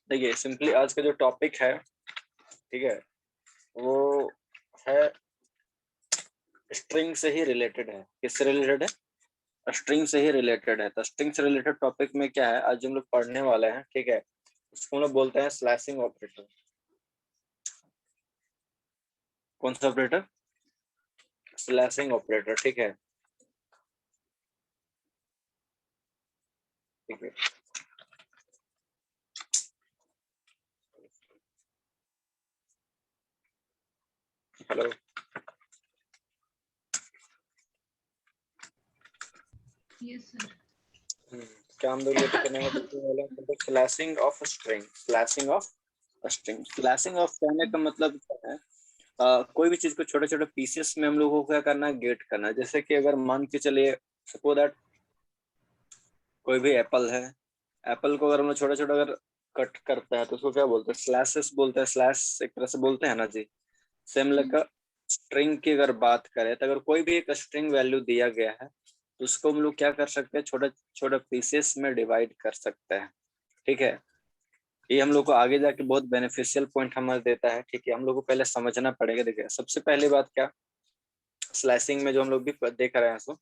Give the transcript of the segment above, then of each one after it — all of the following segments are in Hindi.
देखिए सिंपली आज का जो टॉपिक है, ठीक है, वो है स्ट्रिंग से ही रिलेटेड है। किससे रिलेटेड है? स्ट्रिंग से ही रिलेटेड है। तो स्ट्रिंग से रिलेटेड टॉपिक में क्या है, आज हम लोग पढ़ने वाले हैं, ठीक है। उसको हम लोग बोलते हैं स्लैशिंग ऑपरेटर। कौन सा ऑपरेटर? स्लैशिंग ऑपरेटर, ठीक है, ठीक है। हेलो। Yes sir. क्या हम लोग ये करने वाले हैं? Slashing of string. Slashing of string. Slashing of कहने का मतलब क्या है? कोई भी चीज को छोटे छोटे पीसेस में हम लोगों को क्या करना है, गेट करना है। जैसे कि अगर मान के चलिए, सपोज दैट कोई भी एप्पल है। एप्पल को अगर हम लोग छोटा छोटा अगर कट करते हैं तो उसको क्या बोलते हैं? स्लैशेस बोलते हैं। स्लैश एक तरह से बोलते हैं ना जी। सेम लगा स्ट्रिंग की अगर बात करें तो अगर कोई भी एक स्ट्रिंग वैल्यू दिया गया है तो उसको हम लोग क्या कर सकते हैं, छोटे छोटे पीसेस में डिवाइड कर सकते हैं, ठीक है। ये हम लोग को आगे जाके बहुत बेनिफिशियल पॉइंट हमें देता है, ठीक है। हम लोग को पहले समझना पड़ेगा। देखिए सबसे पहली बात क्या, स्लैशिंग में जो हम लोग भी देख रहे हैं, सो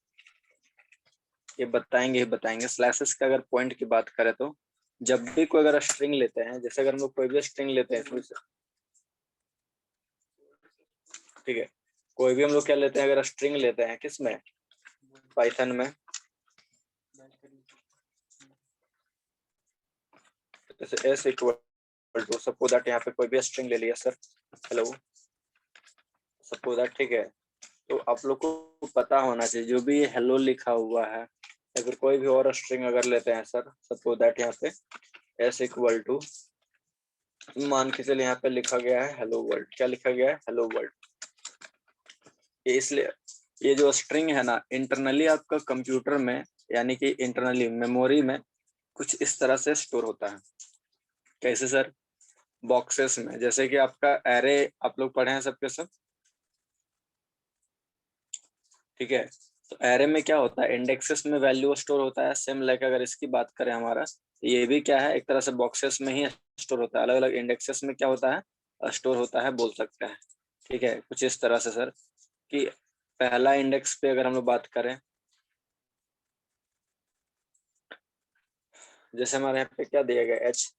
ये बताएंगे ही बताएंगे। स्लैशेस का अगर पॉइंट की बात करें तो जब भी कोई अगर स्ट्रिंग लेते हैं, जैसे अगर हम लोग कोई भी स्ट्रिंग लेते हैं, ठीक है, कोई भी हम लोग क्या लेते हैं, अगर स्ट्रिंग लेते हैं किसमें, पाइथन में, जैसे S equal to, suppose that यहाँ पे कोई भी स्ट्रिंग ले लिया सर, हेलो, सपोज दैट, ठीक है। तो आप लोग को पता होना चाहिए जो भी हेलो लिखा हुआ है, अगर कोई भी और स्ट्रिंग अगर लेते हैं सर, सपोज दैट यहाँ पे एस इक्वल टू, मान के चलिए यहाँ पे लिखा गया है हेलो वर्ल्ड। क्या लिखा गया है? Hello world. ये इसलिए, ये जो स्ट्रिंग है ना, इंटरनली आपका कंप्यूटर में, यानी कि इंटरनली मेमोरी में कुछ इस तरह से स्टोर होता है। कैसे सर? बॉक्सेस में। जैसे कि आपका एरे आप लोग पढ़े हैं सबके सब, ठीक है। तो एरे में क्या होता है, इंडेक्सेस में वैल्यू स्टोर होता है। सेम लाइक अगर इसकी बात करें हमारा, ये भी क्या है, एक तरह से बॉक्सेस में ही स्टोर होता है। अलग अलग इंडेक्सेस में क्या होता है, स्टोर होता है, बोल सकते हैं, ठीक है। कुछ इस तरह से सर कि पहला इंडेक्स पे अगर हम लोग बात करें, जैसे हमारे यहाँ पे क्या दिया गया, एच,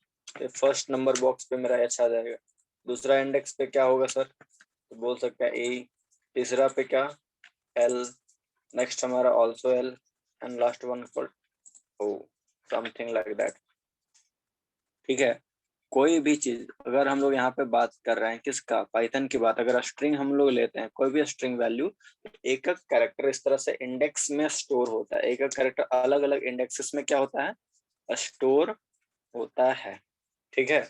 फर्स्ट नंबर बॉक्स पे मेरा एच आ जाएगा। दूसरा इंडेक्स पे क्या होगा सर, तो बोल सकते हैं ए। तीसरा पे क्या, एल। नेक्स्ट हमारा also L, and last one for O, something like that, ठीक है। कोई भी चीज अगर हम लोग यहाँ पे बात कर रहे हैं किसका, पाइथन की बात, अगर स्ट्रिंग हम लोग लेते हैं, कोई भी स्ट्रिंग वैल्यू, एक एक कैरेक्टर इस तरह से इंडेक्स में स्टोर होता है। एक एक कैरेक्टर अलग अलग इंडेक्सेस में क्या होता है, स्टोर होता है, ठीक है।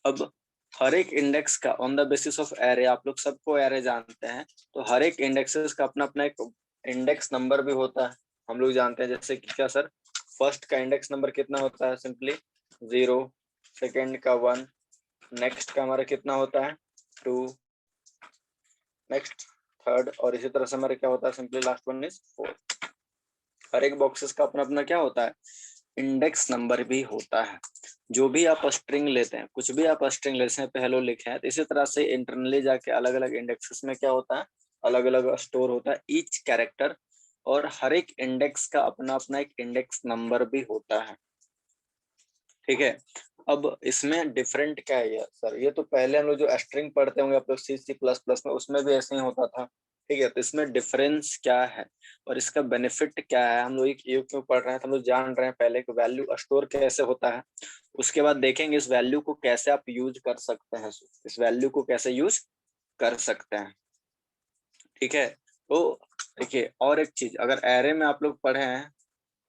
अब हर एक इंडेक्स का on the basis of array, आप लोग सबको एरे जानते हैं, तो हर एक इंडेक्सेस का अपना अपना एक इंडेक्स नंबर भी होता है। हम लोग जानते हैं जैसे कि क्या सर, फर्स्ट का इंडेक्स नंबर कितना होता है, सिंपली 0, सेकेंड का 1, नेक्स्ट का हमारा कितना होता है 2, नेक्स्ट थर्ड, और इसी तरह से हमारे क्या होता है, सिंपली लास्ट वन इज 4। हर एक बॉक्सेस का अपना अपना क्या होता है, इंडेक्स नंबर भी होता है। जो भी आप स्ट्रिंग लेते हैं, कुछ भी आप स्ट्रिंग लेते हैं, पहले लिखे हैं, तो इसी तरह से इंटरनली जाके अलग अलग इंडेक्सेस में क्या होता है, अलग अलग स्टोर होता है ईच कैरेक्टर, और हर एक इंडेक्स का अपना अपना एक इंडेक्स नंबर भी होता है, ठीक है। अब इसमें डिफरेंट क्या है सर, ये तो पहले हम लोग जो स्ट्रिंग पढ़ते होंगे आप लोग सी सी प्लस प्लस में, उसमें भी ऐसे ही होता था, ठीक है। तो इसमें डिफरेंस क्या है और इसका बेनिफिट क्या है, हम लोग ये क्यों पढ़ रहे हैं, तो हम लोग जान रहे हैं पहले कि वैल्यू स्टोर कैसे होता है। उसके बाद देखेंगे इस वैल्यू को कैसे आप यूज कर सकते हैं, इस वैल्यू को कैसे यूज कर सकते हैं, ठीक है। तो देखिए और एक चीज, अगर एरे में आप लोग पढ़े हैं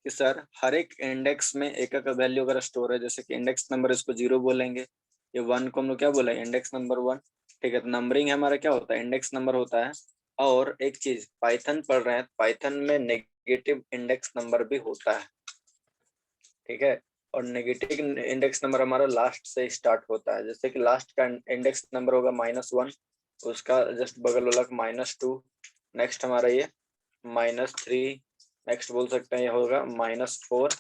कि सर हर एक इंडेक्स में एक एक वैल्यू अगर स्टोर है, जैसे कि इंडेक्स नंबर इसको 0 बोलेंगे, ये 1 को हम लोग क्या बोलेंगे, इंडेक्स नंबर 1, ठीक है। तो नंबरिंग हमारा क्या होता है, इंडेक्स नंबर होता है। और एक चीज पाइथन पढ़ रहे हैं, पाइथन में नेगेटिव इंडेक्स नंबर भी होता है, ठीक है। और नेगेटिव इंडेक्स नंबर हमारा लास्ट से स्टार्ट होता है। जैसे कि लास्ट का इंडेक्स नंबर होगा -1, उसका जस्ट बगल वाला -2, नेक्स्ट हमारा ये -3, नेक्स्ट बोल सकते हैं ये होगा -4,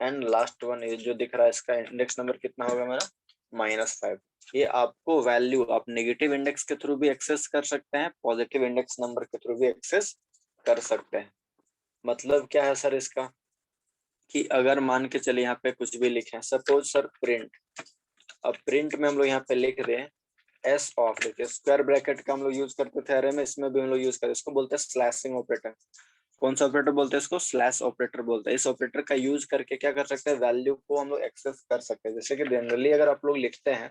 एंड लास्ट वन ये जो दिख रहा है इसका इंडेक्स नंबर कितना होगा मेरा -5। ये आपको वैल्यू आप नेगेटिव इंडेक्स के थ्रू भी एक्सेस कर सकते हैं, पॉजिटिव इंडेक्स नंबर के थ्रू भी एक्सेस कर सकते हैं। मतलब क्या है सर इसका कि अगर मान के चले यहाँ पे कुछ भी लिखे, सपोज सर प्रिंट, अब प्रिंट में हम लोग यहाँ पे लिख रहे हैं एस ऑफ, देखिए स्क्वायर ब्रैकेट का हम लोग यूज करते थे अरे में, इसमें भी हम लोग यूज करते हैं, इसको बोलते हैं स्लैशिंग ऑपरेटर। कौन सा ऑपरेटर बोलते हैं इसको? स्लैश ऑपरेटर बोलते हैं। इस ऑपरेटर का यूज करके क्या कर सकते हैं, वैल्यू को हम लोग एक्सेस कर सकते हैं। जैसे कि जनरली अगर आप लोग लिखते हैं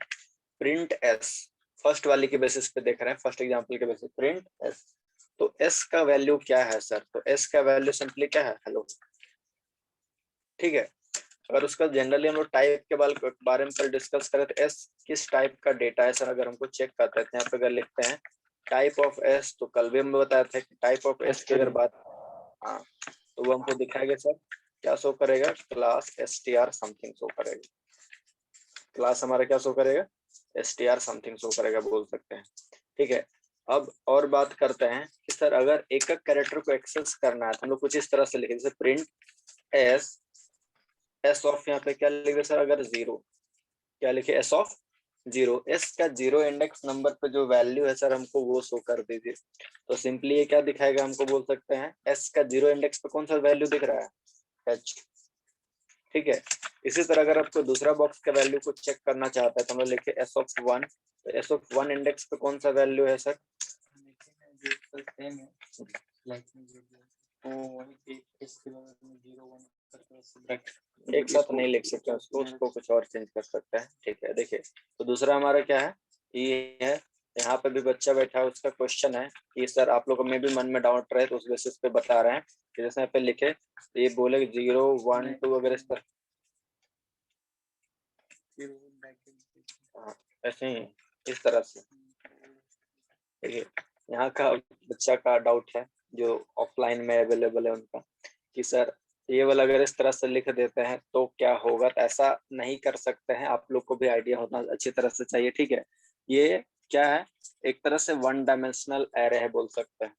प्रिंट एस, फर्स्ट वाली के बेसिस पे देख रहे हैं, फर्स्ट एग्जांपल के बेसिस प्रिंट एस, तो एस का वैल्यू क्या है सर? तो एस का वैल्यू सिंपली क्या है, हेलो, ठीक है। अगर उसका जनरली हम लोग टाइप के बारे में कल डिस्कस करें तो एस किस टाइप का डेटा है सर, अगर हमको चेक करते हैं यहाँ पे अगर लिखते हैं टाइप ऑफ एस, तो कल भी हम बताए थे कि टाइप ऑफ एस की अगर बात, हाँ, तो वो हमको दिखाएगा सर क्या शो करेगा, क्लास str समथिंग शो करेगा। क्लास हमारा क्या शो करेगा, str समथिंग शो करेगा बोल सकते हैं, ठीक है। अब और बात करते हैं कि सर अगर एक एक कैरेक्टर को एक्सेस करना है तो हम लोग कुछ इस तरह से लिखे, जैसे प्रिंट एस ऑफ, यहाँ पे क्या लिखे सर, अगर 0, क्या लिखे, एस ऑफ 0, एस का 0 इंडेक्स नंबर पे जो वैल्यू है सर हमको वो शो कर दीजिए। तो सिंपली ये क्या दिखाएगा, हमको बोल सकते हैं एस का 0 इंडेक्स पे कौन सा वैल्यू दिख रहा है, एच, ठीक है। इसी तरह अगर आपको दूसरा बॉक्स का वैल्यू को चेक करना चाहता है तो हम लोग लिखे एस ऑफ 1, तो एस ऑफ 1 इंडेक्स पे कौन सा वैल्यू है सर, एक साथ नहीं लिख सकते उसको कुछ और चेंज कर सकते हैं, ठीक है। देखिए तो दूसरा हमारा क्या है, ये है, यहाँ पे भी बच्चा बैठा है, उसका क्वेश्चन है कि सर आप लोगों में भी मन में डाउट रहे तो उस बेसिस पे बता रहे हैं कि जैसे यहाँ पे लिखे तो ये बोले 0 1 2 अगर इस पर, हाँ, ऐसे ही इस तरह से, देखिए यहाँ का बच्चा का डाउट है जो ऑफलाइन में अवेलेबल है उनका कि सर ये वाला अगर इस तरह से लिख देते हैं तो क्या होगा, तो ऐसा नहीं कर सकते हैं, आप लोग को भी आइडिया होना अच्छी तरह से चाहिए, ठीक है। ये क्या है, एक तरह से 1 डायमेंशनल एरे है बोल सकते हैं,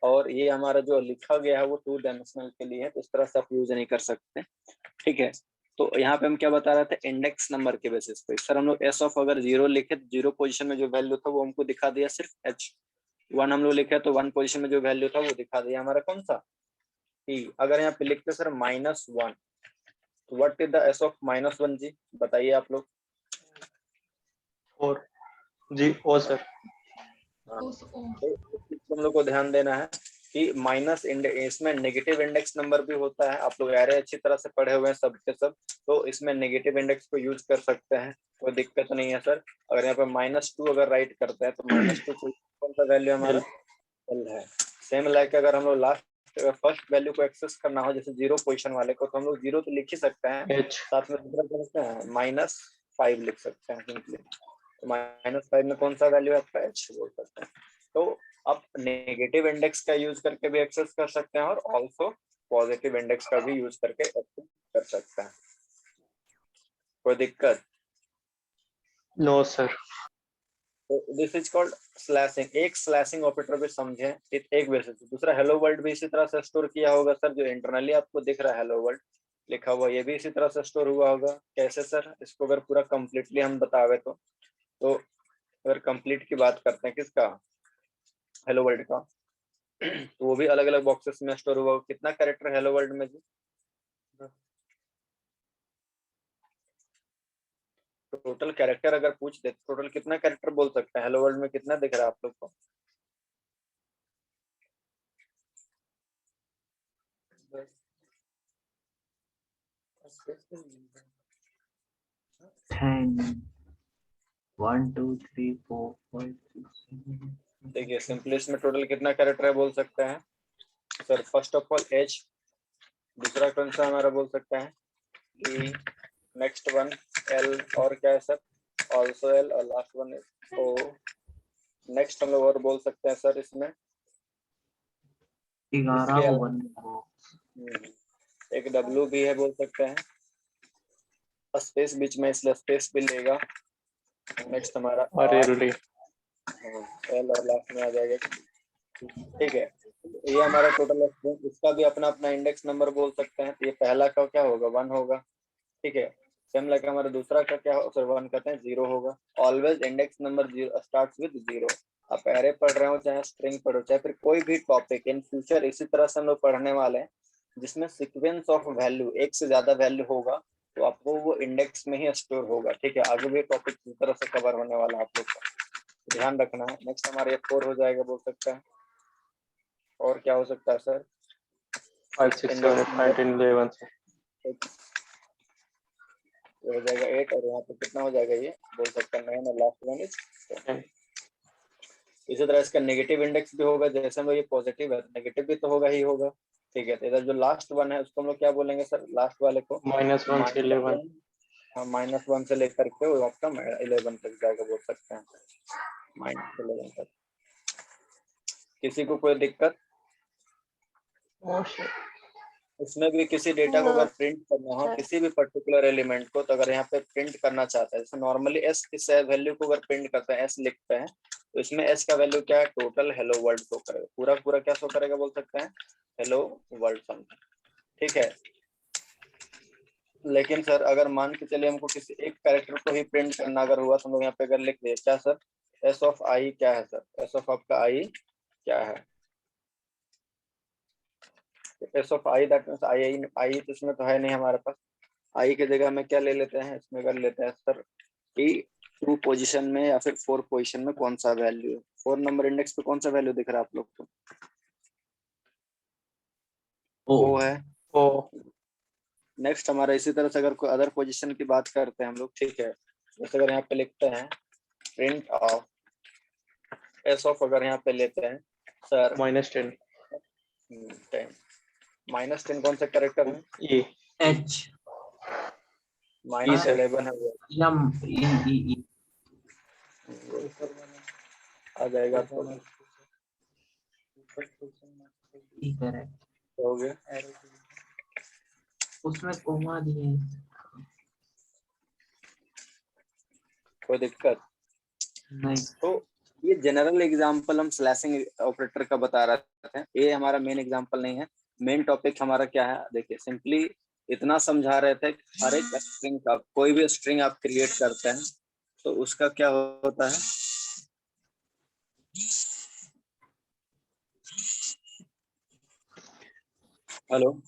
और ये हमारा जो लिखा गया है वो 2 डायमेंशनल के लिए है, तो इस तरह से आप यूज नहीं कर सकते, ठीक है। तो यहाँ पे हम क्या बता रहे थे, इंडेक्स नंबर के बेसिस पे सर हम लोग एस ऑफ अगर 0 लिखे तो 0 पोजीशन में जो वैल्यू था वो हमको दिखा दिया सिर्फ एच, 1 हम लोग लिखे तो 1 पोजीशन में जो वैल्यू था वो दिखा दिया हमारा कौन सा, ई। अगर यहाँ पे लिखते सर -1, तो what is the S of -1 जी, बताइए आप लोग। और जी ओ सर, हाँ, उस ओ तो हम लोग को ध्यान देना है कि माइनस इसमें नेगेटिव इंडेक्स नंबर भी होता है, आप लोग एरे अच्छी तरह से पढ़े हुए हैं सब के सब, तो इसमें नेगेटिव इंडेक्स को यूज कर सकते हैं, कोई दिक्कत नहीं है सर। अगर यहाँ पे -2 अगर राइट करते हैं तो -2 कौन सा वैल्यू हमारा, एल है। सेम लाइक अगर हम लोग लास्ट फर्स्ट वैल्यू को एक्सेस करना हो जैसे 0 पोजीशन वाले को, तो हम लोग 0 तो लिख ही सकते हैं, एच, साथ में दूसरा कर सकते हैं -5 लिख सकते हैं सिंपली, तो -5 में कौन सा वैल्यू है आपका, एच बोल सकते हैं। तो आप नेगेटिव इंडेक्स का यूज करके भी एक्सेस कर सकते हैं और ऑल्सो पॉजिटिव इंडेक्स का भी यूज करके एक्सेस कर सकते हैं, कोई दिक्कत? नो सर, तो दिस इज कॉल्ड स्लैशिंग। एक स्लैशिंग ऑपरेटर भी समझे, एक वैसे से दूसरा हेलो वर्ल्ड भी इसी तरह से स्टोर किया होगा सर, जो इंटरनली आपको दिख रहा है हेलो वर्ल्ड लिखा हुआ, ये भी इसी तरह से स्टोर हुआ होगा। कैसे सर, इसको अगर पूरा कंप्लीटली हम बतावे तो अगर कंप्लीट की बात करते हैं किसका, हेलो वर्ल्ड का, तो वो भी अलग अलग बॉक्सेस में स्टोर हुआ। कितना कैरेक्टर हेलो वर्ल्ड में जी, टोटल कैरेक्टर अगर पूछ दे टोटल कितना कैरेक्टर बोल सकते हैं हेलो वर्ल्ड में, कितना दिख रहा है आप लोग को? One, two, three, four, five, six, seven. देखिए सिंपली इसमें टोटल कितना कैरेक्टर है बोल सकते हैं sir, first of all H, दूसरा कौन सा हमारा बोल सकते हैं ई, नेक्स्ट वन एल, और क्या है सर, ऑल्सो एल, और last one is O. Next हम लोग और बोल सकते हैं सर इसमें 11 इसके वन एक डब्ल्यू भी है बोल सकते हैं, स्पेस बीच में इसलिए स्पेस भी लेगा। नेक्स्ट हमारा अरे आर, रे, एल और लास्ट में आ जाएगा, ठीक है। ये हमारा टोटल स्ट्रिंग, इसका भी अपना अपना इंडेक्स नंबर बोल सकते हैं। तो ये पहला का क्या होगा, 1 होगा, ठीक है। सेम लाइक हमारा दूसरा का क्या हो, सर 1 कहते हैं 0 होगा। Always index number starts with 0। आप एरे पढ़ रहे हो चाहे स्ट्रिंग पढ़ो चाहे फिर कोई भी टॉपिक इन फ्यूचर इसी तरह से हम लोग पढ़ने वाले हैं, जिसमें सीक्वेंस ऑफ वैल्यू एक से ज्यादा वैल्यू होगा तो आपको वो इंडेक्स में ही स्टोर होगा, ठीक है। आगे भी टॉपिक इस तरह से कवर होने वाला है आप लोग का, ध्यान रखना है। नेक्स्ट हमारे 4 हो जाएगा बोल सकते हैं। और क्या हो सकता है सर? 5, 6, 7, 8, 9, 10, 11 से ये हो जाएगा 8, और यहाँ पे कितना हो जाएगा ये बोल सकते हैं 9, और लास्ट वन इज 10। इसी तरह इसका नेगेटिव इंडेक्स भी होगा, जैसे हम ये पॉजिटिव है नेगेटिव भी तो होगा ही होगा, ठीक है। तो इधर जो लास्ट वन है उसको हम लोग क्या बोलेंगे सर, लास्ट वाले को -1 से 11। हाँ -1 से लेकर के वो आपका 11 तक जाएगा बोल सकते हैं, -11 तक। किसी को कोई दिक्कत? उसमें भी किसी डेटा को अगर प्रिंट करना हो, किसी भी पर्टिकुलर एलिमेंट को, तो अगर यहाँ पे प्रिंट करना चाहता है, जैसे नॉर्मली एस इस वैल्यू को अगर प्रिंट करते हैं, एस लिखते हैं, तो इसमें एस का वैल्यू क्या है, टोटल हेलो वर्ल्ड शो करेगा, पूरा पूरा क्या शो करेगा बोल सकते हैं, हेलो वर्ल्ड समथिंग, ठीक है। लेकिन सर अगर मान के चलिए हमको किसी एक कैरेक्टर को ही प्रिंट करना अगर हुआ, तो हम लोग यहाँ पे अगर लिख दिए क्या सर, एस ऑफ आई क्या है सर, एस ऑफ आपका आई क्या है, S of I that means I, I तो इसमें तो है नहीं हमारे पास। आई की जगह में क्या ले लेते हैं, इसमें कर लेते हैं सर कि 2 पोजीशन में या फिर 4 पोजीशन में कौन सा वैल्यू है, 4 नंबर इंडेक्स पे कौन सा वैल्यू दिख रहा है आप लोग को, वो है। ओ नेक्स्ट हमारा इसी तरह से अगर कोई अदर पोजीशन की बात करते हैं हम लोग, ठीक है, जैसे अगर यहाँ पे लिखते हैं प्रिंट ऑफ एस ऑफ, अगर यहाँ पे लेते हैं सर -10 10, -10 कौन सा कैरेक्टर है, E H sir. -11 है वो, M E आ जाएगा आपको, करेक्ट। हो गया। उसमें कोमा दिए हैं। कोई दिक्कत? नहीं तो ये जनरल एग्जांपल हम स्लैशिंग ऑपरेटर का बता रहे थे, ये हमारा मेन एग्जांपल नहीं है। मेन टॉपिक हमारा क्या है, देखिए सिंपली इतना समझा रहे थे, हर एक स्ट्रिंग का कोई भी स्ट्रिंग आप क्रिएट करते हैं तो उसका क्या होता है, hello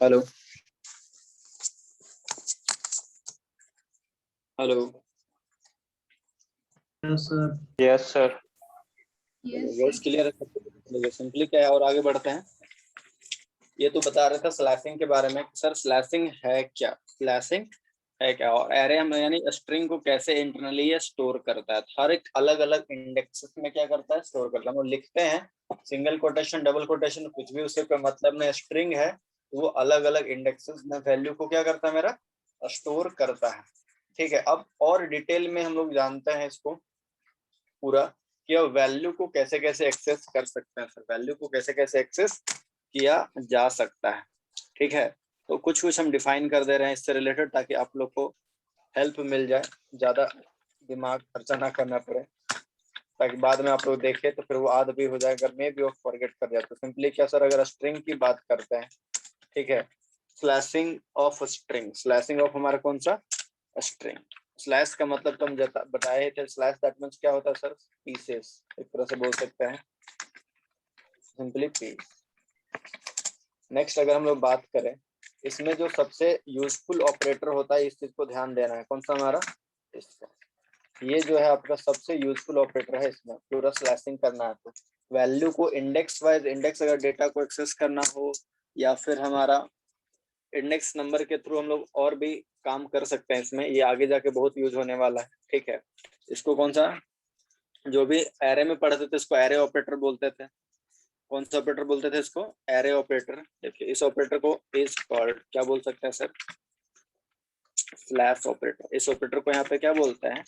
hello hello, sir Yes sir. Yes voice sir. Clear है? सिंपली क्या है, और आगे बढ़ते हैं। ये तो बता रहे थे स्लैशिंग के बारे में, सर स्लैशिंग है क्या, स्लैशिंग है क्या, और एरे में यानी स्ट्रिंग को कैसे इंटरनली ये स्टोर करता है, हर एक अलग अलग इंडेक्स में क्या करता है, स्टोर करता है। वो लिखते हैं सिंगल कोटेशन डबल कोटेशन कुछ भी, उससे कोई मतलब नहीं, स्ट्रिंग है तो वो अलग अलग इंडेक्सेस में वैल्यू को क्या करता है मेरा, स्टोर करता है, ठीक है। अब और डिटेल में हम लोग जानते हैं इसको पूरा, कि वैल्यू को कैसे कैसे एक्सेस कर सकते हैं, सर वैल्यू को कैसे कैसे एक्सेस किया जा सकता है, ठीक है। तो कुछ कुछ हम डिफाइन कर दे रहे हैं इससे रिलेटेड, ताकि आप लोग को हेल्प मिल जाए, ज्यादा दिमाग खर्चा ना करना पड़े, ताकि बाद में आप लोग देखें तो फिर वो आद भी हो जाए, अगर मैं भी फॉरगेट कर जाए तो। सिंपली क्या सर, अगर स्ट्रिंग की बात करते हैं, ठीक है, slashing of string, slashing of हमारा कौन सा, स्ट्रिंग। स्लैश का मतलब तो हम बताए थे, स्लैश दैट मींस क्या होता है सर, पीसेस, एक तरह से बोल सकते हैं सिंपली पी। नेक्स्ट अगर हम लोग बात करें, इसमें जो सबसे यूजफुल ऑपरेटर होता है, इस चीज को ध्यान देना है, कौन सा हमारा इसका, ये जो है आपका सबसे यूजफुल ऑपरेटर है। इसमें पूरा स्लैशिंग करना है तो वैल्यू को इंडेक्स वाइज, इंडेक्स अगर डेटा को एक्सेस करना हो या फिर हमारा इंडेक्स नंबर के थ्रू हम लोग और भी काम कर सकते हैं इसमें, ये आगे जाके बहुत यूज होने वाला है। ठीक है, इसको कौन सा, जो भी एरे में पढ़ते थे इसको एरे ऑपरेटर बोलते थे। कौन सा ऑपरेटर बोलते थे इसको, एरे ऑपरेटर। देखिए इस ऑपरेटर को इज कॉल्ड क्या बोल सकते हैं सर, स्लैश ऑपरेटर। इस ऑपरेटर को यहाँ पे क्या बोलते हैं,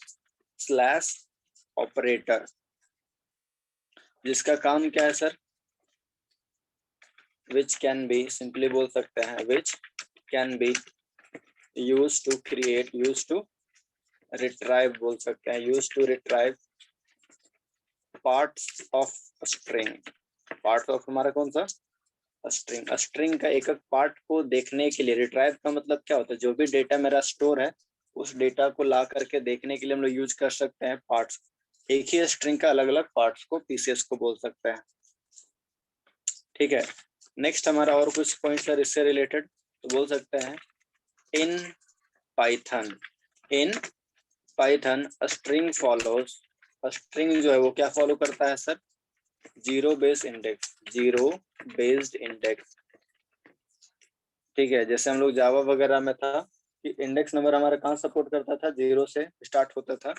स्लैश ऑपरेटर, जिसका काम क्या है sir, which can be, simply बोल सकते हैं which can be use to create, use to retrieve बोल सकते हैं, use to retrieve parts of string. Part of हमारा कौन सा, स्ट्रिंग। स्ट्रिंग का एक एक पार्ट को देखने के लिए, रिट्राइव का मतलब क्या होता है, जो भी डेटा मेरा स्टोर है उस डेटा को ला करके देखने के लिए हम लोग यूज कर सकते हैं पार्ट्स। एक ही स्ट्रिंग का अलग अलग पार्ट्स को पीसेस को बोल सकते हैं। ठीक है, नेक्स्ट हमारा और कुछ पॉइंट सर इससे रिलेटेड, तो बोल सकते हैं in Python, in Python string follows, string जो है वो क्या फॉलो करता है sir, zero based index, zero based index. ठीक है, जैसे हम लोग जावा वगैरह में था कि इंडेक्स नंबर हमारा कहाँ सपोर्ट करता था, जीरो से स्टार्ट होता था,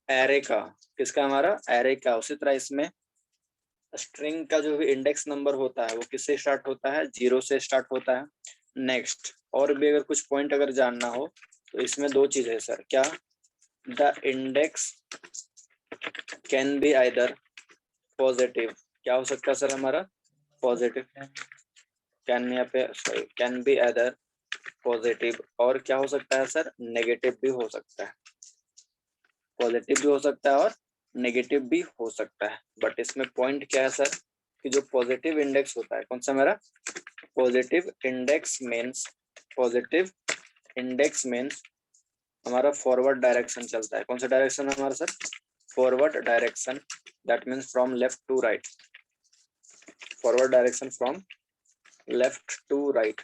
एरे का, किसका, हमारा एरे का। उसी तरह इसमें स्ट्रिंग का जो भी इंडेक्स नंबर होता है वो किससे स्टार्ट होता है, जीरो से स्टार्ट होता है। नेक्स्ट और भी अगर कुछ पॉइंट अगर जानना हो तो इसमें दो चीज है सर, क्या, the index can be either positive, क्या हो सकता है सर हमारा, पॉजिटिव, कैन यहाँ पे कैन बी आइदर पॉजिटिव, और क्या हो सकता है सर, नेगेटिव भी हो सकता है, पॉजिटिव भी हो सकता है और नेगेटिव भी हो सकता है। बट इसमें पॉइंट क्या है सर, कि जो पॉजिटिव इंडेक्स होता है, कौन सा मेरा, positive index means, positive index means हमारा फॉरवर्ड डायरेक्शन चलता है। कौन सा डायरेक्शन है हमारा sir, forward direction, that means from left to right, forward direction from left to right.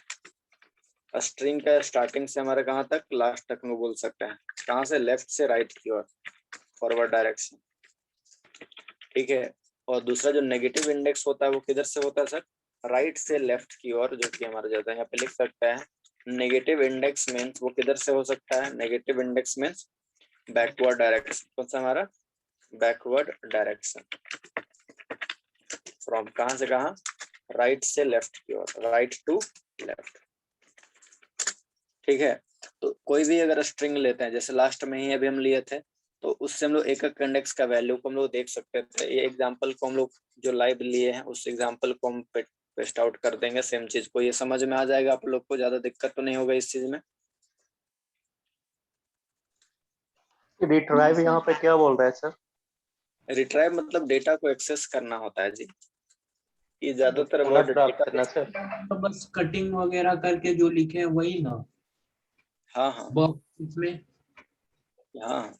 String का स्टार्टिंग से हमारा कहाँ तक, लास्ट तक में बोल सकते हैं, कहाँ से, लेफ्ट से राइट की ओर, फॉरवर्ड डायरेक्शन। ठीक है, और दूसरा जो नेगेटिव इंडेक्स होता है वो किधर से होता है सर, राइट से लेफ्ट की ओर, जो कि हमारा जाता है, यहाँ पे लिख सकते हैं नेगेटिव इंडेक्स मीन्स वो किधर से हो सकता है, negative index means backward direction. कौन सा हमारा, बैकवर्ड डायरेक्शन, फ्रॉम कहाँ से कहाँ, राइट से लेफ्ट की ओर, राइट टू लेफ्ट। ठीक है, तो कोई भी अगर स्ट्रिंग लेते हैं, जैसे लास्ट में ही अभी हम लिए थे, तो उससे हम लोग एक एक इंडेक्स का वैल्यू को हम लोग देख सकते थे। ये एग्जांपल को हम लोग जो लाइव लिए हैं उस एग्जांपल को हम पेस्ट आउट कर देंगे, सेम चीज को, ये समझ में आ जाएगा आप लोग को, ज्यादा दिक्कत तो नहीं होगा इस चीज में। रिट्राइव यहाँ पे क्या बोल रहा है सर, रिट्राइव मतलब डेटा को एक्सेस करना होता है जी, ये ज्यादातर पुनः वर्ड प्राप्त डेटा, करना सर। तो बस कटिंग वगैरह करके जो लिखे हैं वही ना, हाँ हाँ बॉक्स में। हाँ,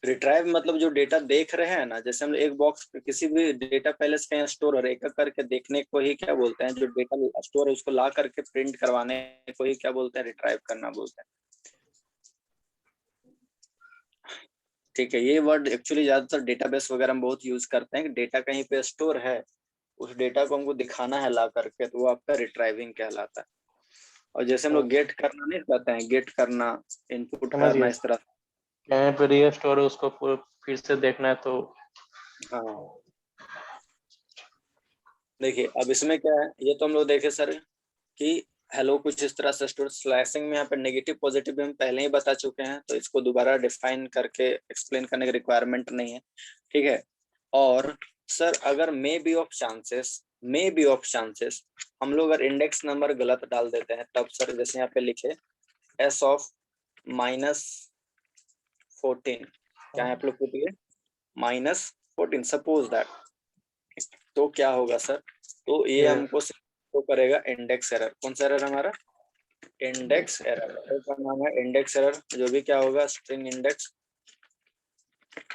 रिट्राइव मतलब जो डेटा देख रहे हैं ना, जैसे हम एक बॉक्स किसी भी डेटा पहले से कहीं स्टोर हो रहा है, एक एक करके देखने को ही क्या बोलते हैं, जो डेटा स्टोर है उसको ला करके प्रिंट करवाने को ही क्या बोलते हैं, रिट्राइव करना बोलते हैं। ठीक है, ये वर्ड एक्चुअली ज्यादातर डेटाबेस वगैरह में बहुत यूज करते हैं कि डेटा कहीं पे स्टोर है, उस डेटा को हमको दिखाना है ला करके, तो वो आपका रिट्राइविंग कहलाता है। और जैसे हम लोग गेट करना नहीं कहते हैं, गेट करना, इनपुट समझ करना, गए, इस तरह। कहीं पे रीस्टोर है उसको फिर से देखना है तो। हाँ देखिए अब इसमें क्या है, ये तो हम लोग देखे सर कि हेलो कुछ इस तरह से स्टोर, स्लैशिंग में यहाँ पे नेगेटिव पॉजिटिव भी हम पहले ही बता चुके हैं, तो इसको दोबारा डिफाइन करके एक्सप्लेन करने की रिक्वायरमेंट नहीं है। ठीक है, और सर अगर may be of chances, may be of chances हम लोग अगर इंडेक्स नंबर गलत डाल देते हैं, तब सर जैसे यहाँ पे लिखे एस ऑफ -14, क्या है आप लोग पूछिए, -14 सपोज दैट, तो क्या होगा सर, तो ये हमको तो करेगा इंडेक्स एरर। कौन सा एरर हमारा, इंडेक्स एरर। तो क्या नाम है, इंडेक्स एरर, जो भी क्या होगा, string index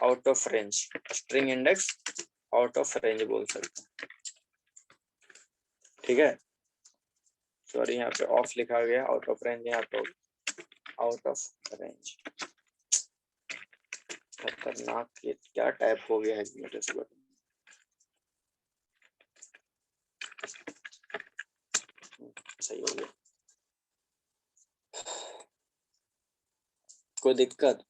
out of range, string index out of range बोल सकते हैं। ठीक है, सॉरी यहाँ पे ऑफ लिखा गया, आउट ऑफ रेंज यहाँ पे आउट ऑफ रेंज। खतरनाक, ये क्या टाइप हो गया है मेरे से। सही हो गया, कोई दिक्कत?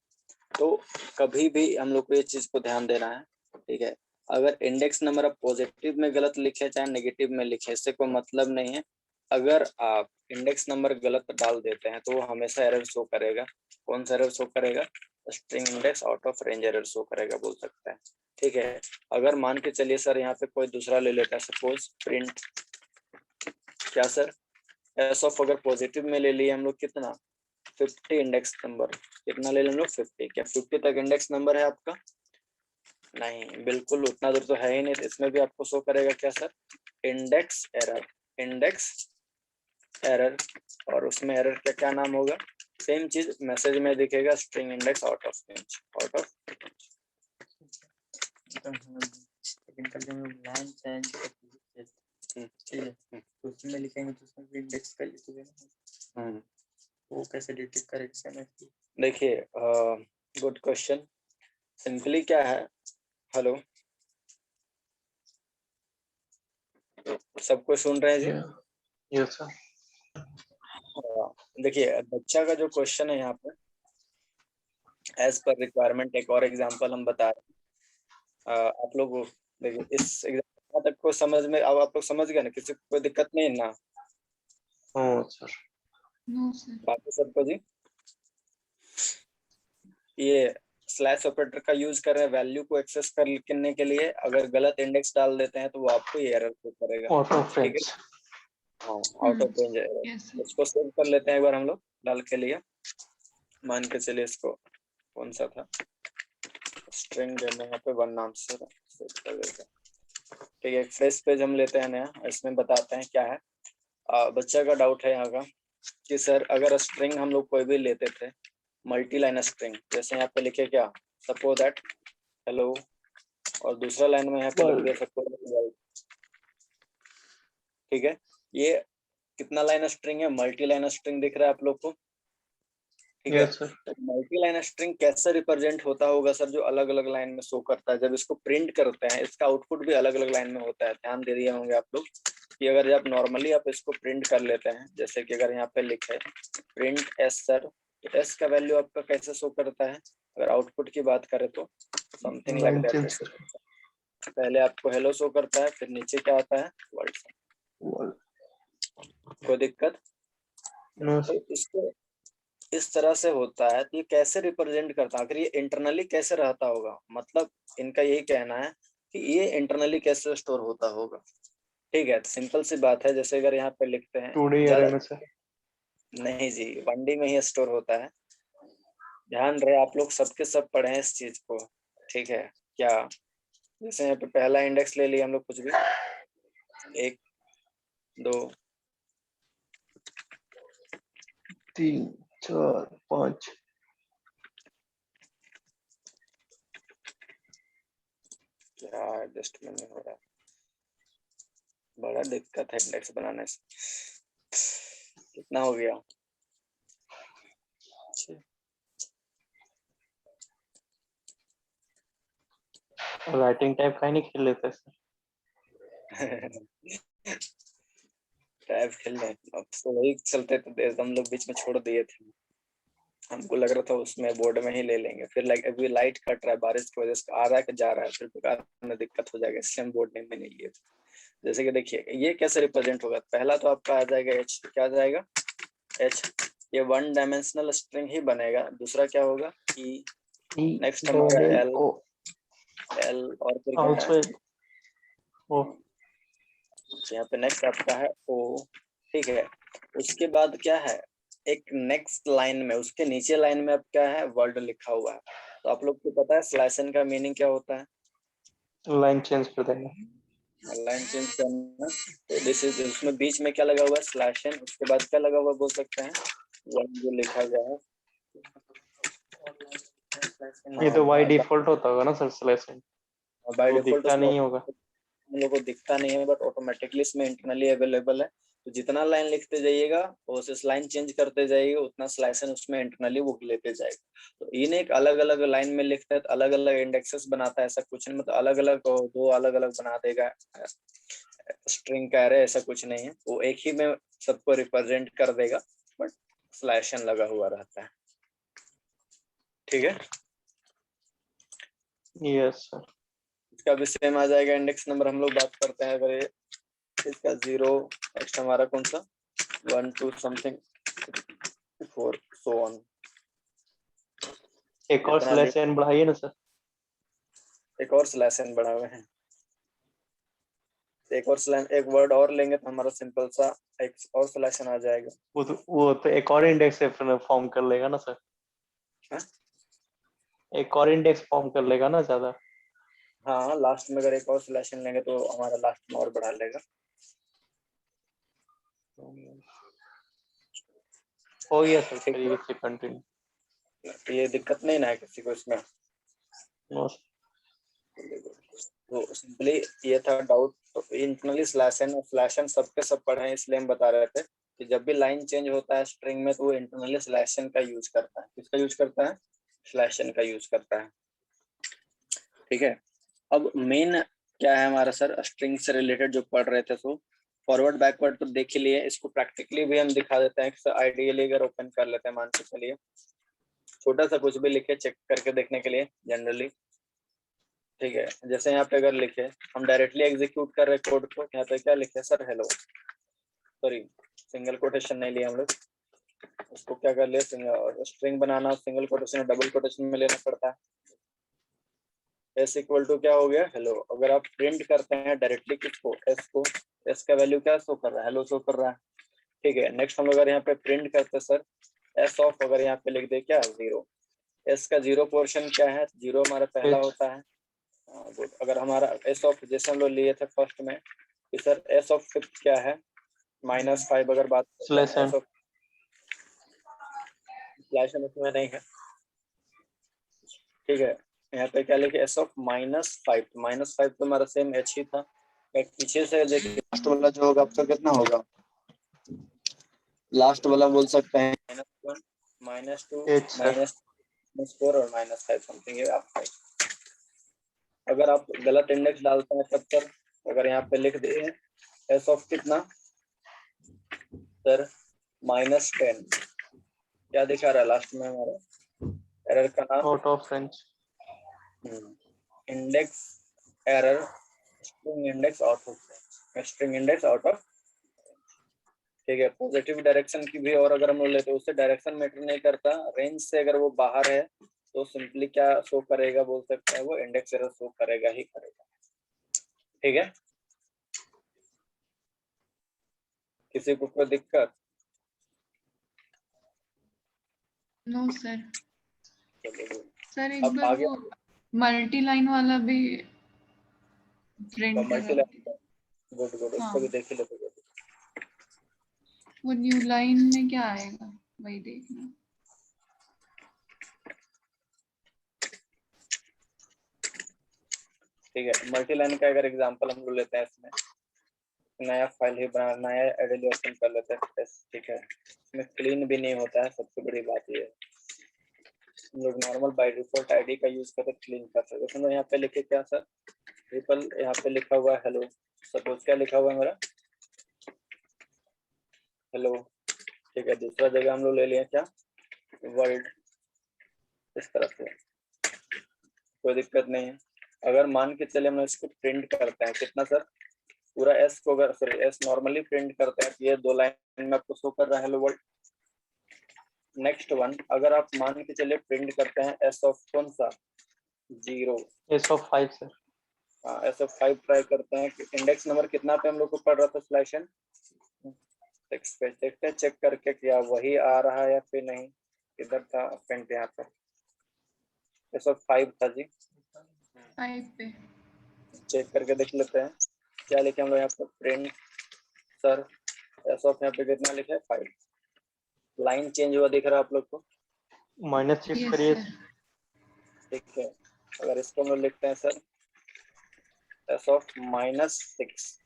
तो कभी भी हम लोग को ये चीज को ध्यान देना है, ठीक है। अगर इंडेक्स नंबर आप पॉजिटिव में गलत लिखे चाहे नेगेटिव में लिखे, इससे कोई मतलब नहीं है। अगर आप इंडेक्स नंबर गलत डाल देते हैं तो वो हमेशा एरर शो करेगा। कौन सा एरर शो करेगा? String index out of range error show करेगा, बोल सकता है, ठीक है। अगर मान के चलिए सर यहाँ पे कोई दूसरा ले लेता है, सपोज प्रिंट, क्या सर, एस ऑफ अगर पॉजिटिव में ले लिए हम लोग, कितना 50 इंडेक्स नंबर, कितना ले लें हम लोग 50। क्या 50 तक इंडेक्स नंबर है आपका? नहीं, बिल्कुल उतना दूर तो है ही नहीं। तो इसमें भी आपको शो करेगा क्या sir? Index error, index error. और उसमें एरर का क्या नाम होगा? सेम चीज मैसेज में दिखेगा, string index out of range, out of तो उसमें लिखेंगे तो उसमें भी इंडेक्स का लिखोगे, वो कैसे डिटेक्ट करेगा? देखिए, गुड क्वेश्चन। सिंपली क्या है, हेलो, सबको सुन रहे हैं जी? Yes sir. देखिए, बच्चा का जो क्वेश्चन है यहाँ पे, एज पर रिक्वायरमेंट, एक और एग्जांपल हम बता रहे हैं। आप लोग देखिए, इस एग्जांपल तक को समझ में, अब आप लोग समझ गए ना, किसी को कोई दिक्कत नहीं है ना? No sir. No sir. बाकी सबको जी, ये स्लैश ऑपरेटर का यूज कर रहे हैं वैल्यू को एक्सेस करने के लिए। अगर गलत इंडेक्स डाल देते हैं तो वो आपको ये एरर शो करेगा, आउट ऑफ ठीक है। रेंज। हाँ, out of range error. Yes sir. उसको सेव कर लेते हैं एक बार हम लोग डाल के लिए। मान के चलिए इसको, कौन सा था, स्ट्रिंग डेमो यहाँ पे 1 नाम से सेव कर देते हैं, ठीक है। फ्रेश पेज हम लेते हैं नया, इसमें बताते हैं क्या है। बच्चा का डाउट है यहाँ का कि सर अगर स्ट्रिंग हम लोग कोई भी लेते थे, मल्टी लाइन स्ट्रिंग, जैसे यहाँ पे लिखे क्या, सपोज दैट हेलो, और दूसरा लाइन में यहाँ पे लिख दिया सपोज, ठीक है। ये कितना लाइन स्ट्रिंग है? मल्टी लाइन स्ट्रिंग दिख रहा है आप लोग को, ठीक है। Yes sir. Multi line string कैसे रिप्रेजेंट होता होगा सर? जो अलग अलग लाइन में शो करता है, जब इसको प्रिंट करते हैं, इसका आउटपुट भी अलग अलग लाइन में होता है। ध्यान दे दिए होंगे आप लोग कि अगर जब नॉर्मली आप इसको प्रिंट कर लेते हैं, जैसे कि अगर यहाँ पे लिखे प्रिंट एस सर, तो एस का वैल्यू आपका कैसे शो करता है? अगर आउटपुट की बात करें तो समथिंग लाइक दैट। जैसे पहले आपको हेलो शो करता है, फिर नीचे क्या आता है? वर्ड। कोई दिक्कत? नो तो इसको इस तरह से होता है। तो ये कैसे रिप्रेजेंट करता है? आखिर ये इंटरनली कैसे रहता होगा? मतलब इनका यही कहना है कि ये इंटरनली कैसे स्टोर होता होगा, ठीक है। तो सिंपल सी बात है, जैसे अगर यहाँ पे लिखते हैं 2D ज्यादा, एरे में सर। नहीं जी, 1D में ही स्टोर होता है। ध्यान रहे आप लोग सबके सब पढ़े हैं इस चीज को, ठीक है क्या। जैसे यहाँ पे पहला इंडेक्स ले लिया हम लोग, कुछ भी 1 2 3 4 5। क्या एडजस्टमेंट नहीं हो रहा है, बड़ा दिक्कत है इंडेक्स बनाने से। कितना हो गया? राइटिंग टाइप का ही नहीं खेल लेते सर। टैब खेलने अब तो वही चलते थे, हम लोग बीच में छोड़ दिए थे। हमको लग रहा था उसमें बोर्ड में ही ले लेंगे, फिर लाइक अभी लाइट कट रहा है, बारिश की वजह से आ रहा है कि जा रहा है, फिर बेकार में दिक्कत हो जाएगा, इसलिए हम बोर्ड में नहीं लिए थे। जैसे कि देखिए ये कैसे रिप्रेजेंट होगा। पहला तो आपका आ जाएगा एच, क्या आ जाएगा? एच। ये 1 डायमेंशनल स्ट्रिंग ही बनेगा। दूसरा क्या होगा? ई। नेक्स्ट हमारा एल, एल और फिर क्या है? ओ। यहाँ पे नेक्स्ट आपका है ओ, ठीक है। उसके बाद क्या है? एक नेक्स्ट लाइन में, उसके नीचे लाइन में अब क्या है? वर्ड लिखा हुआ है। तो आप लोग को पता है स्लैश एन का मीनिंग क्या होता है? लाइन चेंज कर देंगे। लाइन चेंज करना। तो दिस इज, उसमें बीच में क्या लगा हुआ है? Slash N. उसके बाद क्या लगा हुआ बोल सकते हैं? वर्ड जो लिखा गया है। ये तो बाय डिफॉल्ट होता होगा ना सर, स्लैश एन। बाय वो डिफॉल्ट दिखता उसमें नहीं होगा। हम लोग को दिखता नहीं है बट ऑटोमेटिकली इसमें इंटरनली अवेलेबल है। तो जितना लाइन लिखते जाइएगा प्रोसेस लाइन चेंज करते जाइएगा उतना स्लाइसन उसमें इंटरनली वो लेते जाएगा। तो इन एक अलग अलग लाइन में लिखता है तो अलग अलग इंडेक्सेस बनाता है, ऐसा कुछ नहीं, मतलब अलग अलग दो अलग अलग बना देगा स्ट्रिंग का एरे, ऐसा कुछ नहीं है, वो एक ही में सबको रिप्रेजेंट कर देगा बट स्लैशन लगा हुआ रहता है। ठीक है, यस सर। इसका भी सेम आ जाएगा इंडेक्स नंबर। हम लोग बात करते हैं अगर ये इसका 0 नेक्स्ट हमारा कौन सा 1 2 समथिंग 4 सो ऑन। एक और स्लैश एन बढ़ाइए ना सर। एक और स्लैश एन बढ़ा हुए हैं, एक और स्लैश एक वर्ड और लेंगे तो हमारा सिंपल सा एक और स्लैश एन आ जाएगा। वो तो एक और इंडेक्स फॉर्म कर लेगा ना सर। हाँ? एक और इंडेक्स फॉर्म कर लेगा ना ज्यादा। हाँ, लास्ट में अगर एक और स्लैश एन लेंगे तो हमारा लास्ट में और बढ़ा लेगा। हो गया सर, ठीक करिए से कंटिन्यू। है, ये दिक्कत नहीं ना है किसी को इसमें। नो तो सिंपली ये था डाउट। तो इंटरनली स्लैश एन और फ्लैश एन सबके सब पढ़े हैं, इसलिए हम बता रहे थे कि जब भी लाइन चेंज होता है स्ट्रिंग में तो वो इंटरनली स्लैश एन का यूज करता है। किसका यूज करता है? स्लैश एन का यूज करता है। ठीक है, अब मेन क्या है हमारा सर, स्ट्रिंग से रिलेटेड जो पढ़ रहे थे, तो फॉरवर्ड बैकवर्ड तो देख ही लिए, इसको प्रैक्टिकली भी हम दिखा देते हैं। आइडियली अगर ओपन कर लेते हैं, मान के चलिए छोटा सा कुछ भी लिखे चेक करके देखने के लिए जनरली। ठीक है, जैसे यहाँ पे अगर लिखे हम डायरेक्टली एग्जीक्यूट कर रहे कोड को, यहाँ पे क्या लिखे sir hello, sorry single quotation नहीं लिया हम लोग, उसको क्या कर लिया सिंगल स्ट्रिंग बनाना सिंगल कोटेशन और डबल कोटेशन में लेना पड़ता है। एस इक्वल टू क्या हो गया हेलो। अगर आप प्रिंट करते हैं डायरेक्टली किसको, एस को, एस का वैल्यू क्या शो कर रहा है, हेलो शो कर रहा है। ठीक है, नेक्स्ट हम अगर यहाँ पे प्रिंट करते सर एस ऑफ, अगर यहाँ पे लिख दे क्या 0, एस का 0 पोर्शन क्या है, 0 हमारा पहला होता है। गुड, अगर हमारा एस ऑफ जैसे हम लोग लिए थे फर्स्ट में कि सर एस ऑफ फिफ्थ क्या है -5, अगर बात स्लैश एन। स्लैश एन उसमें नहीं है। ठीक है, यहाँ पे क्या लिखे एस ऑफ -5, -5 तो हमारा सेम एच ही था। पीछे से देखिए लास्ट वाला जो होगा आपका कितना होगा, लास्ट वाला बोल सकते हैं -1 -2 एच सर। -4 और -5 समथिंग है आपका। अगर आप गलत इंडेक्स डालते हैं तब तक अगर यहाँ पे लिख दिए एस ऑफ कितना सर -10, क्या दिखा रहा है लास्ट में हमारा एरर का नाम, out of range. Index error string index out of range, string index out of. ठीक है, पॉजिटिव डायरेक्शन की भी और अगर हम लोग लेते हैं उससे डायरेक्शन मैटर नहीं करता, रेंज से अगर वो बाहर है तो सिंपली क्या शो करेगा बोल सकते हैं, वो इंडेक्स एरर शो करेगा ही करेगा। ठीक है, किसी को कोई दिक्कत? No sir. सर एक अब बार आगे वो मल्टी लाइन वाला भी प्रिंट मल्टी करा। गुड गुड, उसको भी हाँ, देख ही लेते हैं। वो न्यू लाइन में क्या आएगा वही देखना। ठीक है, मल्टी लाइन का अगर एग्जांपल हम लोग लेते हैं, इसमें नया फाइल ही बना, नया एडिट ओपन कर लेते हैं। ठीक है, इसमें क्लीन भी नहीं होता है, सबसे बड़ी बात ये है। हम लोग नॉर्मल बाय डिफॉल्ट आईडी का यूज करके क्लीन कर सकते हैं। हम लोग यहाँ पे लिखे क्या सर ट्रिपल, यहाँ पे लिखा हुआ है हेलो, सपोज क्या लिखा हुआ है मेरा हेलो। ठीक है, दूसरा जगह हम लोग ले लिए क्या वर्ल्ड, इस तरह से कोई दिक्कत नहीं है। अगर मान के चले हम इसको प्रिंट करते हैं कितना सर, पूरा एस को अगर सॉरी एस नॉर्मली प्रिंट करते हैं, ये 2 लाइन में आपको शो कर रहा है हेलो वर्ल्ड। नेक्स्ट वन अगर आप मान के चले प्रिंट करते हैं एस ऑफ कौन सा 0, S of 5 sir. S of 5 try करते हैं कि इंडेक्स नंबर कितना पे हम लोग को पड़ रहा था स्लैश एन 6 पे, देखते हैं चेक करके क्या वही आ रहा है या फिर नहीं। इधर था पेंट यहाँ पे एस ऑफ 5 था जी, 5 पे। चेक करके देख लेते हैं क्या लिखे हम लोग यहाँ पे प्रिंट सर एस ऑफ यहाँ पे कितना लिखा है 5। लाइन चेंज हुआ दिख रहा है आप लोग को, -6 यस करिए। सर। ठीक है। अगर इसको हम लोग लिखते हैं sir S of -6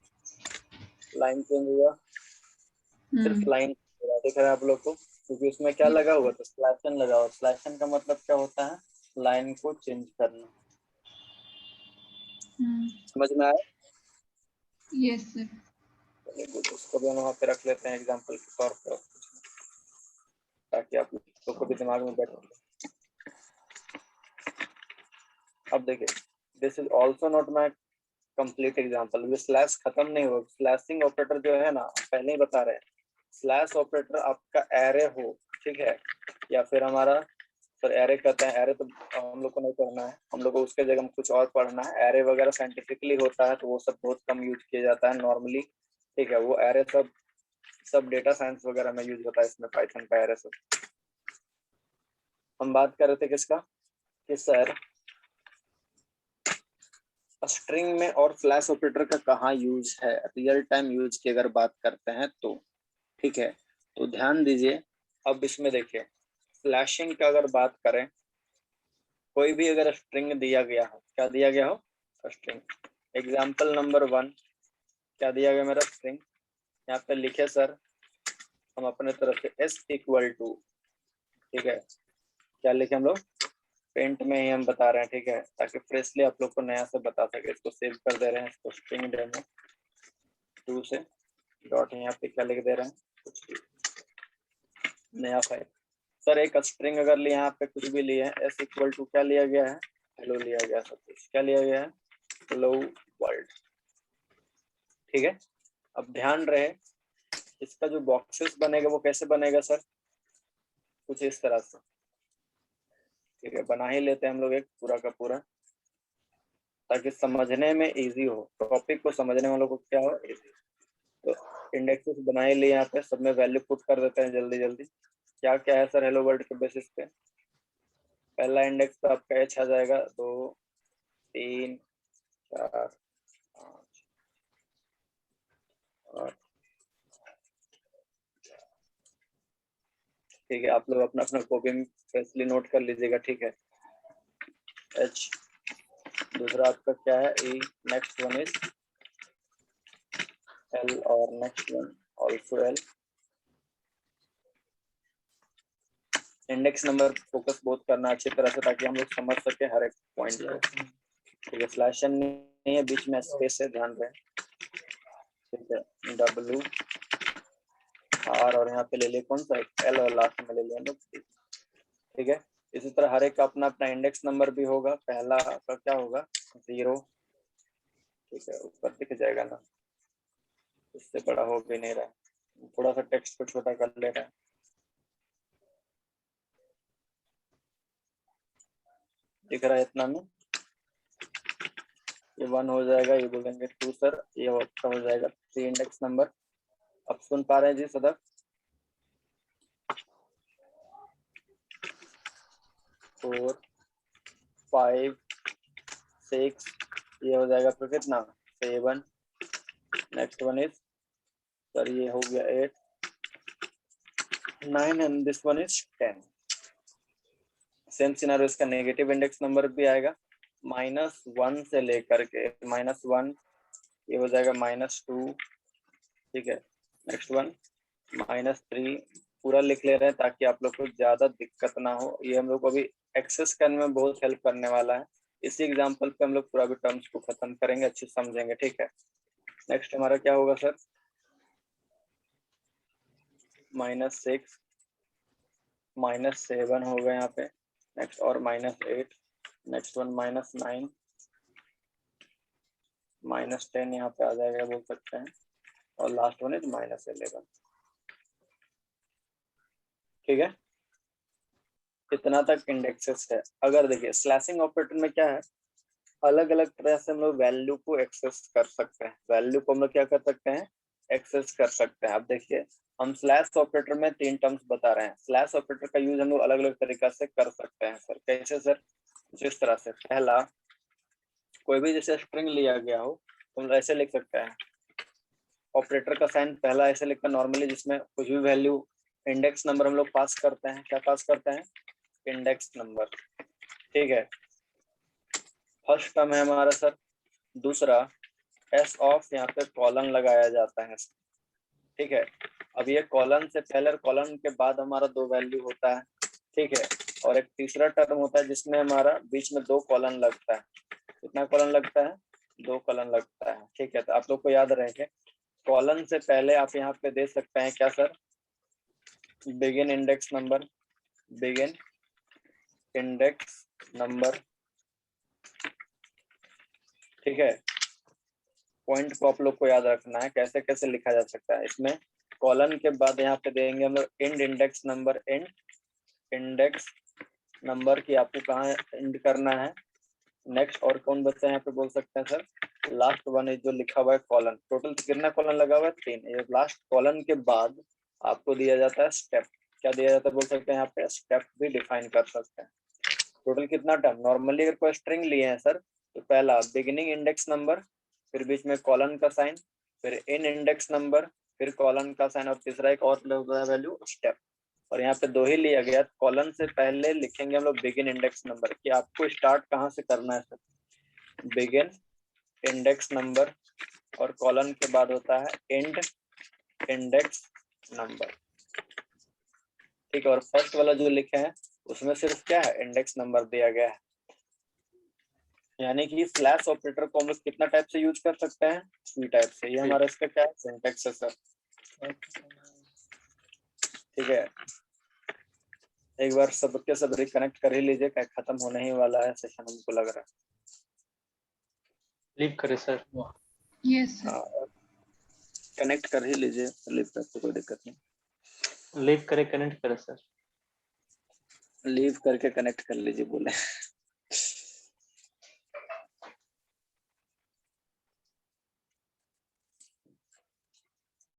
line change हुआ, सिर्फ लाइन दिख रहा है आप लोग को, क्योंकि उसमें क्या लगा हुआ था, स्लैशन लगा हुआ। स्लैशन का मतलब क्या होता है, लाइन को चेंज करना। समझ में आया? Yes sir. चलिए good, उसको भी हम वहाँ पे रख लेते हैं एग्जाम्पल के तौर पर, ताकि आप लोग को भी दिमाग में बैठे। अब देखिए, this is also not my complete example. ये स्लैश खत्म नहीं हुआ। स्लैशिंग ऑपरेटर जो है ना, पहले ही बता रहे हैं, स्लैश ऑपरेटर आपका एरे हो, ठीक है, या फिर हमारा सर एरे कहते हैं, एरे तो हम लोग को नहीं पढ़ना है, हम लोग को उसके जगह में कुछ और पढ़ना है। एरे वगैरह साइंटिफिकली होता है तो वो सब बहुत कम यूज किया जाता है नॉर्मली, ठीक है। वो एरे सब डेटा साइंस वगैरह में यूज होता है, इसमें पाइथन का एरे सब। हम बात कर रहे थे किसका, कि सर स्ट्रिंग में और फ्लैश ऑपरेटर का कहाँ यूज है, रियल टाइम यूज की अगर बात करते हैं तो, ठीक है। तो ध्यान दीजिए, अब इसमें देखिए, फ्लैशिंग का अगर बात करें, कोई भी अगर स्ट्रिंग दिया गया हो, क्या दिया गया हो, स्ट्रिंग। एग्जाम्पल नंबर 1 क्या दिया गया मेरा, स्ट्रिंग। यहाँ पे लिखे सर हम अपने तरफ से s = ठीक है, क्या लिखे हम लोग, पेंट में ही हम बता रहे हैं, ठीक है, ताकि फ्रेशली आप लोग को नया से बता सके। इसको सेव कर दे रहे हैं, इसको स्ट्रिंग डेमो 2 से डॉट, यहाँ पे क्या लिख दे रहे हैं, कुछ नया फाइल। सर एक स्ट्रिंग अगर लिए, यहाँ पे कुछ भी लिए हैं, s = क्या लिया गया है, हेलो लिया गया, सब कुछ क्या लिया गया है, हेलो वर्ल्ड, ठीक है। अब ध्यान रहे, इसका जो बॉक्सेस बनेगा वो कैसे बनेगा सर, कुछ इस तरह से, ठीक है। बना ही लेते हैं हम लोग एक पूरा का पूरा, ताकि समझने में इजी हो, टॉपिक को समझने वालों को क्या हो, इजी। तो इंडेक्सेस बना ही लिए, यहाँ पे सब में वैल्यू पुट कर देते हैं जल्दी जल्दी। क्या क्या है सर हेलो वर्ल्ड के बेसिस पे, पहला इंडेक्स तो आपका h आ जाएगा, 2 3 4 5 8, ठीक है। आप लोग अपना अपना कॉपी में स्पेशली नोट कर लीजिएगा, ठीक है। h, दूसरा आपका क्या है, e, next one is l, और next one also l। Index number focus बहुत करना अच्छी तरह से, ताकि हम लोग समझ सके हर एक पॉइंट को, ठीक है। स्लैशन नहीं है, बीच में स्पेस है, ध्यान रहे, ठीक है। w r, और यहाँ पे ले लिए कौन सा, l, और लास्ट में ले लिया हम लोग, ठीक है। इसी तरह हर एक का अपना अपना इंडेक्स नंबर भी होगा। पहला का क्या होगा, 0, ठीक है, ऊपर दिख जाएगा ना, इससे बड़ा हो भी नहीं रहा, थोड़ा सा टेक्स्ट को छोटा कर ले रहा है, दिख रहा है इतना में, ये 1 हो जाएगा, ये बोलेंगे 2 सर, ये हो जाएगा 3 इंडेक्स नंबर। अब सुन पा रहे हैं जी सदर, 4 5 6, ये हो जाएगा फिर कितना, 7, नेक्स्ट वन इज सर ये हो गया 8 9, and this one is 10। Same scenario, इसका नेगेटिव इंडेक्स नंबर भी आएगा, -1 से लेकर के -1, ये हो जाएगा -2, ठीक है। नेक्स्ट वन -3, पूरा लिख ले रहे हैं ताकि आप लोग को ज्यादा दिक्कत ना हो। ये हम लोग को अभी एक्सेस करने में बहुत हेल्प करने वाला है। इसी एग्जांपल पे हम लोग पूरा भी टर्म्स को खत्म करेंगे, अच्छे से समझेंगे, ठीक है। नेक्स्ट हमारा क्या होगा सर, -6 -7 होगा यहाँ पे, नेक्स्ट और -8, नेक्स्ट वन -9 -10 यहाँ पे आ जाएगा, बोल सकते हैं, और लास्ट वन इज -11, ठीक है। इतना तक इंडेक्सेस है। अगर देखिए स्लैशिंग ऑपरेटर में क्या है, अलग अलग तरह से हम लोग वैल्यू को एक्सेस कर सकते हैं, वैल्यू को हम लोग क्या कर सकते हैं, एक्सेस कर सकते हैं। अब देखिए हम स्लैश ऑपरेटर में 3 टर्म्स बता रहे हैं। स्लैश ऑपरेटर का यूज हम लोग अलग अलग तरीका से कर सकते हैं सर, कैसे सर, जिस तरह से, पहला कोई भी जैसे स्ट्रिंग लिया गया हो तो हम ऐसे लिख सकते हैं, ऑपरेटर का साइन पहला ऐसे लिखकर नॉर्मली, जिसमें कुछ भी वैल्यू इंडेक्स नंबर हम लोग पास करते हैं, क्या पास करते हैं, इंडेक्स नंबर, ठीक है। फर्स्ट टर्म है हमारा सर दूसरा एस ऑफ यहाँ पे कॉलन लगाया जाता है, ठीक है। अब ये कॉलन से पहले और कॉलन के बाद हमारा 2 वैल्यू होता है, ठीक है। और एक तीसरा टर्म होता है जिसमें हमारा बीच में 2 कॉलन लगता है। कितना कॉलन लगता है? 2 कॉलन लगता है, ठीक है। तो आप लोग को याद रहे कॉलन से पहले आप यहाँ पे दे सकते हैं क्या sir? Begin index number, begin index number, ठीक है। पॉइंट को आप लोग को याद रखना है कैसे कैसे लिखा जा सकता है। इसमें कॉलन के बाद यहाँ पे देंगे हम लोग and index number, and index number की आपको कहाँ एंड करना है, नेक्स्ट। और कौन बच्चा यहाँ पे बोल सकते हैं सर? लास्ट वन है जो लिखा हुआ है कॉलन। टोटल कितना कॉलन लगा हुआ है? 3। ये लास्ट कॉलन के बाद आपको दिया जाता है स्टेप। क्या दिया जाता है बोल सकते हैं? यहाँ पे स्टेप भी डिफाइन कर सकते हैं। टोटल कितना टर्म? नॉर्मली अगर कोई स्ट्रिंग लिए हैं सर तो पहला बिगिनिंग इंडेक्स नंबर, फिर बीच में कॉलन का साइन, फिर इन इंडेक्स नंबर, फिर कॉलन का साइन, और तीसरा एक और वैल्यू स्टेप। और यहाँ पे 2 ही लिया गया। कॉलन से पहले लिखेंगे हम लोग बिगिन इंडेक्स नंबर कि आपको स्टार्ट कहाँ से करना है सर? बिगिन इंडेक्स नंबर, और कॉलन के बाद होता है एंड इंडेक्स नंबर, ठीक है। और फर्स्ट वाला जो लिखे हैं उसमें सिर्फ क्या है? इंडेक्स नंबर दिया गया है। यानी कि स्लैश ऑपरेटर को हम लोग कितना टाइप से यूज कर सकते हैं? 3 टाइप से। ये हमारा इसका क्या है? सिंटैक्स है सर, ठीक है। एक बार सबके सब रिकनेक्ट कर ही लीजिए, क्या खत्म होने ही वाला है सेशन हमको लग रहा है। लीव करे सर। Yes sir. हाँ, कनेक्ट कर ही लीजिए, लीव करके कोई दिक्कत नहीं। लीव करे कनेक्ट करे सर। लीव करके कनेक्ट कर लीजिए बोले।